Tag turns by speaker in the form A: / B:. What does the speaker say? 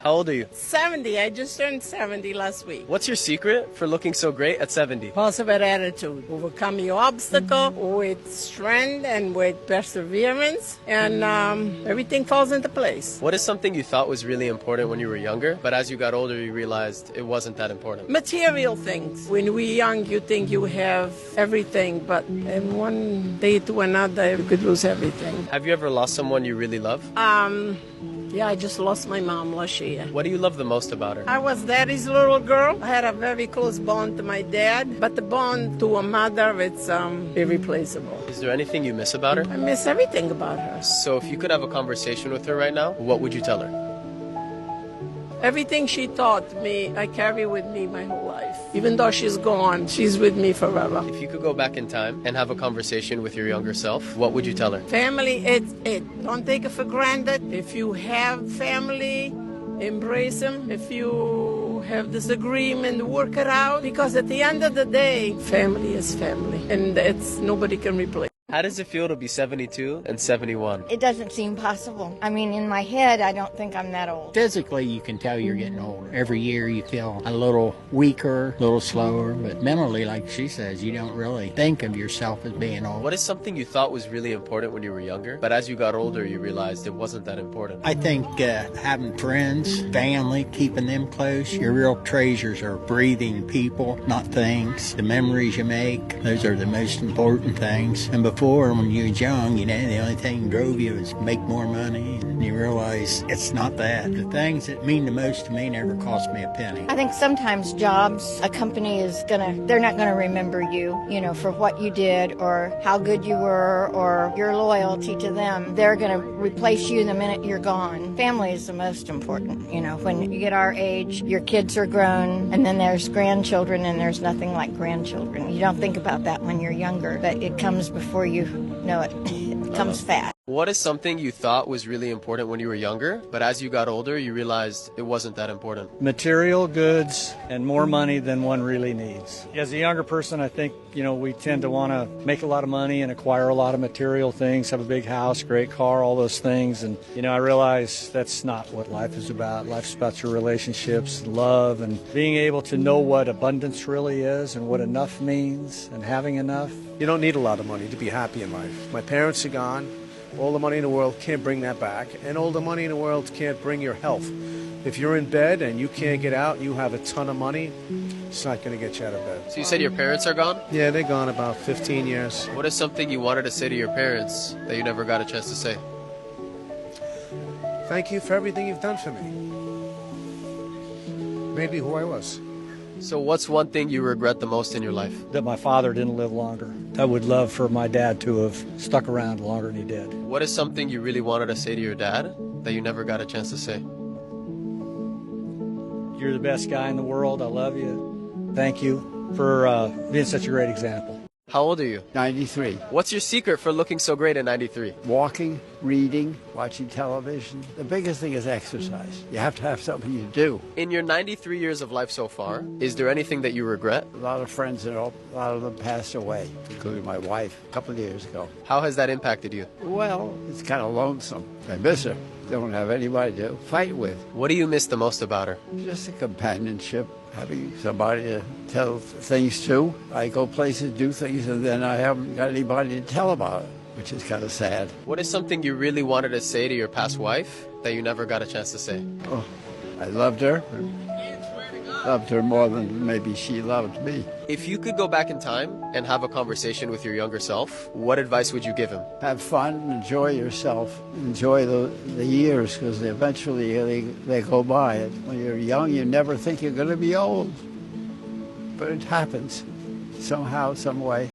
A: How old are you?
B: 70. I just turned 70 last week.
A: What's your secret for looking so great at 70?
B: Positive attitude. Overcome your obstacle with strength and with perseverance, and everything falls into place.
A: What is something you thought was really important when you were younger, but as you got older you realized it wasn't that important?
B: Material things. When we're young, you think you have everything, but in one day to another, you could lose everything.
A: Have you ever lost someone you really love?
B: Yeah, I just lost my mom last year.
A: What do you love the most about her?
B: I was daddy's little girl. I had a very close bond to my dad, but the bond to a mother, it's irreplaceable.
A: Is there anything you miss about her?
B: I miss everything about her.
A: So if you could have a conversation with her right now, what would you tell her?
B: Everything she taught me, I carry with me my whole life. Even though she's gone, she's with me forever.
A: If you could go back in time and have a conversation with your younger self, what would you tell her?
B: Family, it's it. Don't take it for granted. If you have family, embrace them. If you have disagreement, work it out. Because at the end of the day, family is family. And it's nobody can replace.
A: How does it feel to be 72 and 71?
C: It doesn't seem possible. I mean, in my head, I don't think I'm that old.
D: Physically, you can tell you're getting older. Every year you feel a little weaker, a little slower, but mentally, like she says, you don't really think of yourself as being old.
A: What is something you thought was really important when you were younger, but as you got older you realized it wasn't that important?
D: I think having friends, family, keeping them close, your real treasures are breathing people, not things. The memories you make, those are the most important things. And before, when you was young, the only thing that drove you was make more money, and you realize it's not that. The things that mean the most to me never cost me a penny.
C: I think sometimes jobs, a company they're not gonna remember you, for what you did or how good you were or your loyalty to them. They're gonna replace you the minute you're gone. Family is the most important, when you get our age, your kids are grown, and then there's grandchildren, and there's nothing like grandchildren. You don't think about that when you're younger, but it comes before you know it. It comes fast.
A: What is something you thought was really important when you were younger, but as you got older you realized it wasn't that important?
E: Material goods and more money than one really needs. As a younger person, I think, we tend to want to make a lot of money and acquire a lot of material things, have a big house, great car, all those things. And, I realize that's not what life is about. Life's about your relationships, love, and being able to know what abundance really is and what enough means and having enough.
F: You don't need a lot of money to be happy in life. My parents are gone. All the money in the world can't bring that back, and all the money in the world can't bring your health. If you're in bed and you can't get out, you have a ton of money, it's not going to get you out of bed.
A: So you said your parents are gone?
F: Yeah, they're gone about 15 years.
A: What is something you wanted to say to your parents that you never got a chance to say?
F: Thank you for everything you've done for me. Made me who I was.
A: So what's one thing you regret the most in your life?
E: That my father didn't live longer. I would love for my dad to have stuck around longer than he did.
A: What is something you really wanted to say to your dad that you never got a chance to say?
E: You're the best guy in the world. I love you. Thank you for being such a great example.
A: How old are you?
G: 93.
A: What's your secret for looking so great at 93?
G: Walking, reading, watching television. The biggest thing is exercise. You have to have something to do.
A: In your 93 years of life so far, is there anything that you regret?
G: A lot of friends, a lot of them passed away, including my wife a couple of years ago.
A: How has that impacted you?
G: Well, it's kind of lonesome. I miss her. Don't have anybody to fight with.
A: What do you miss the most about her?
G: Just the companionship, having somebody to tell things to. I go places, do things, and then I haven't got anybody to tell about it, which is kind of sad.
A: What is something you really wanted to say to your past wife that you never got a chance to say?
G: Oh, I loved her. Loved her more than maybe she loved me.
A: If you could go back in time and have a conversation with your younger self, what advice would you give him?
G: Have fun, enjoy yourself, enjoy the years, because eventually they go by. When you're young, you never think you're going to be old. But it happens somehow, some way.